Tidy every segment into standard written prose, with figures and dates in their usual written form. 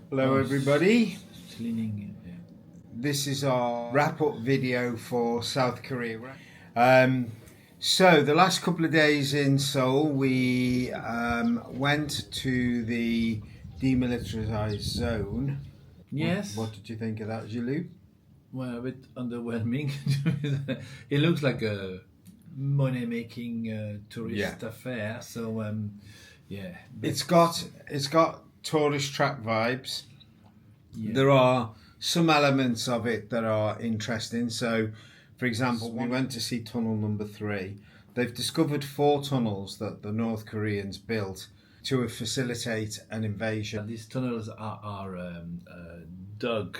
Hello everybody, Cleaning. this is our wrap-up video for South Korea. So the last couple of days in Seoul we went to the demilitarized zone. Yes. What did you think of that, Jalou? Well, a bit underwhelming. It looks like a money-making tourist affair. So, yeah. It's got tourist trap vibes. Yeah. There are some elements of it that are interesting. So, for example, we went to see tunnel number 3. They've discovered 4 tunnels that the North Koreans built to facilitate an invasion. These tunnels are dug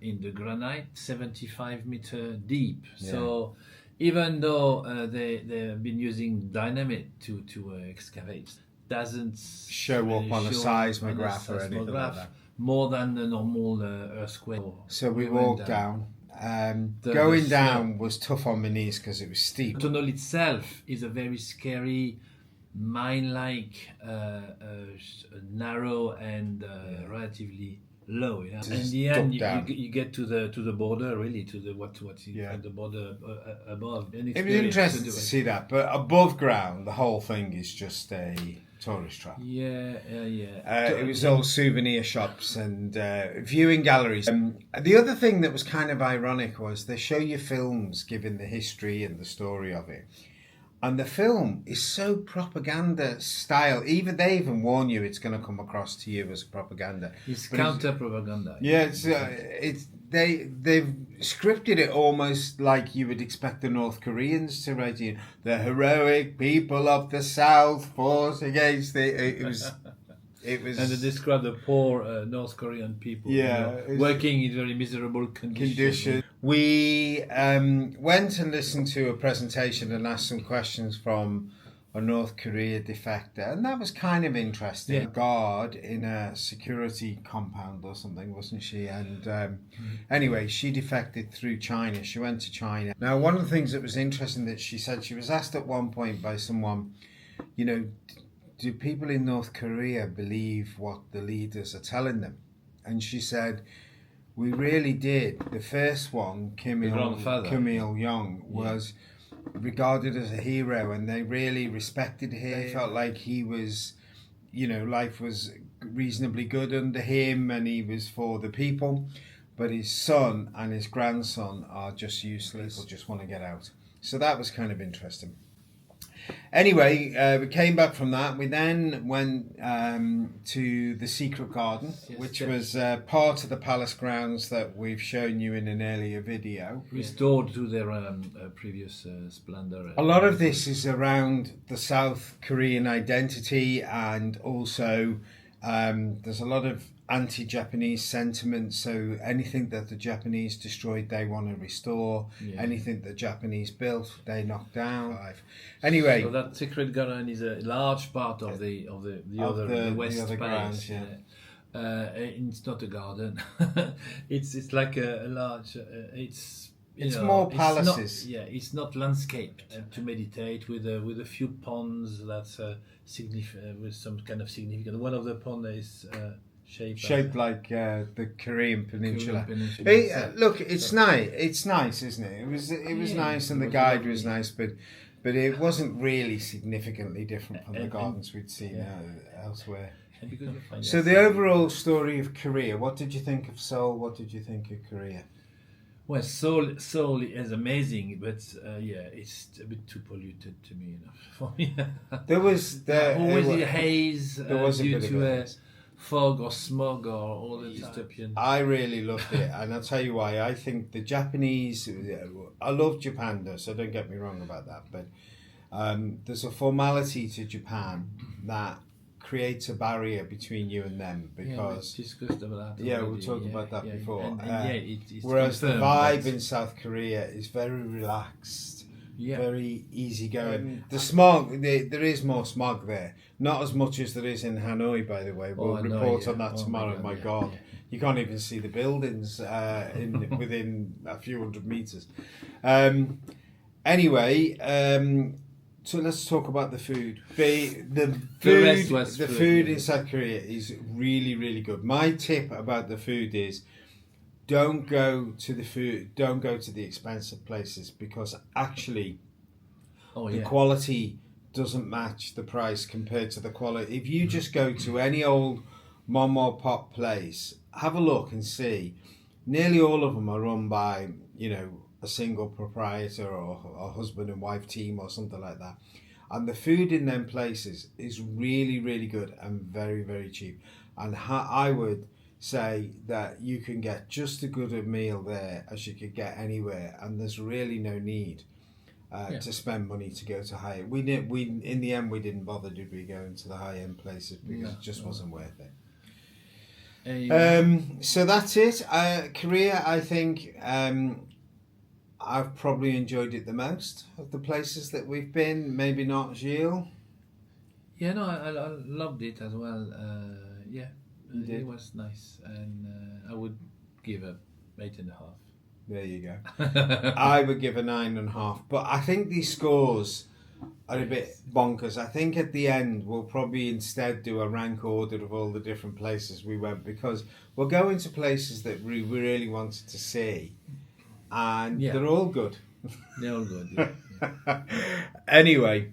in the granite, 75-meter deep. Yeah. So, even though they've been using dynamite to excavate, doesn't Show up on a seismograph or anything like that. More than the normal earthquake. So we walked down. Going down was tough on my knees because it was steep. The tunnel itself is a very scary, mine-like, narrow and relatively low. You know? In the end, you get to the border, really, to the what's at the border above. It was interesting to see that, but above ground, the whole thing is just a tourist trap. It was all souvenir shops and viewing galleries. The other thing that was kind of ironic was they show you films giving the history and the story of it. And the film is so propaganda style. They even warn you it's going to come across to you as propaganda. It's counter propaganda. Yeah, they've scripted it almost like you would expect the North Koreans to write. You know, the heroic people of the South force against it was. And they describe the poor North Korean people, working in very miserable conditions. We went and listened to a presentation and asked some questions from a North Korea defector, and that was kind of interesting. A guard in a security compound or something, wasn't she? And anyway, she defected through China. She went to China. Now, one of the things that was interesting that she said, she was asked at one point by someone, you know, do people in North Korea believe what the leaders are telling them? And she said, we really did. The first one, Kim Il-jong, was regarded as a hero, and they really respected him. They felt like he was, life was reasonably good under him, and he was for the people. But his son and his grandson are just useless. People just want to get out. So that was kind of interesting. Anyway, we came back from that. We then went to the Secret Garden, which was part of the palace grounds that we've shown you in an earlier video. Restored to their previous splendor. A lot of this is around the South Korean identity, and also there's a lot of anti-Japanese sentiment, so anything that the Japanese destroyed they want to restore. Anything the Japanese built they knock down. Anyway, so that Secret Garden is a large part of the West Palace. It's not a garden. it's like a large. It's more palaces. It's not landscaped to meditate with a few ponds that's with some kind of significance. One of the ponds is. Shaped like the Korean Peninsula. Look, it's nice. It's nice, isn't it? It was nice, and the guide was nice, but it wasn't really significantly different from the gardens we'd seen elsewhere. So the overall story of Korea. What did you think of Seoul? What did you think of Korea? Well, Seoul is amazing, but it's a bit too polluted to me. For me, there was always the haze due to fog or smog or all the dystopian. I really loved it, and I'll tell you why. I think the Japanese, I love Japan though, so don't get me wrong about that, but there's a formality to Japan that creates a barrier between you and them, because we discussed about that. We talked about that before. It's whereas the vibe in South Korea is very relaxed. Very easygoing. The smog, there is more smog there. Not as much as there is in Hanoi, by the way. We'll report on that tomorrow. My God. You can't even see the buildings within a few hundred meters. Anyway, So let's talk about the food. The food inside Korea is really, really good. My tip about the food is don't go to the expensive places, because actually the quality doesn't match the price compared to the quality. If you just go to any old mom or pop place, have a look and see. Nearly all of them are run by, a single proprietor or a husband and wife team or something like that. And the food in them places is really, really good and very, very cheap. And I would say that you can get just as good a meal there as you could get anywhere, and there's really no need to spend money to go to high. We in the end we didn't bother, did we, going to the high end places, because it just wasn't worth it. So that's it. Korea, I think I've probably enjoyed it the most of the places that we've been. Maybe not Gilles. Yeah, no, I loved it as well. It was nice, and I would give a 8.5. There you go. I would give a 9.5, but I think these scores are a bit bonkers. I think at the end we'll probably instead do a rank order of all the different places we went, because we're going to places that we really wanted to see, and they're all good. They're all good. Yeah. Anyway,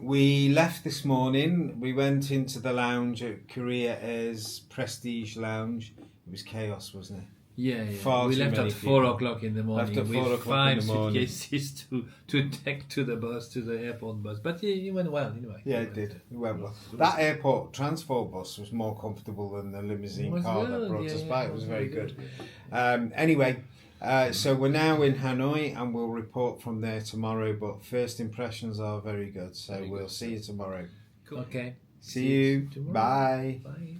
we left this morning. We went into the lounge at Korea Air's Prestige Lounge. It was chaos, wasn't it? Yeah. We left at 4 o'clock in the morning with 5 suitcases to take to the bus, to the airport bus. But it went well anyway. Yeah, it did. It went well. That airport transport bus was more comfortable than the limousine car that brought us back. It was very good. Anyway, so we're now in Hanoi, and we'll report from there tomorrow. But first impressions are very good. So we'll see you tomorrow. Cool. Okay. See you. Bye. Bye.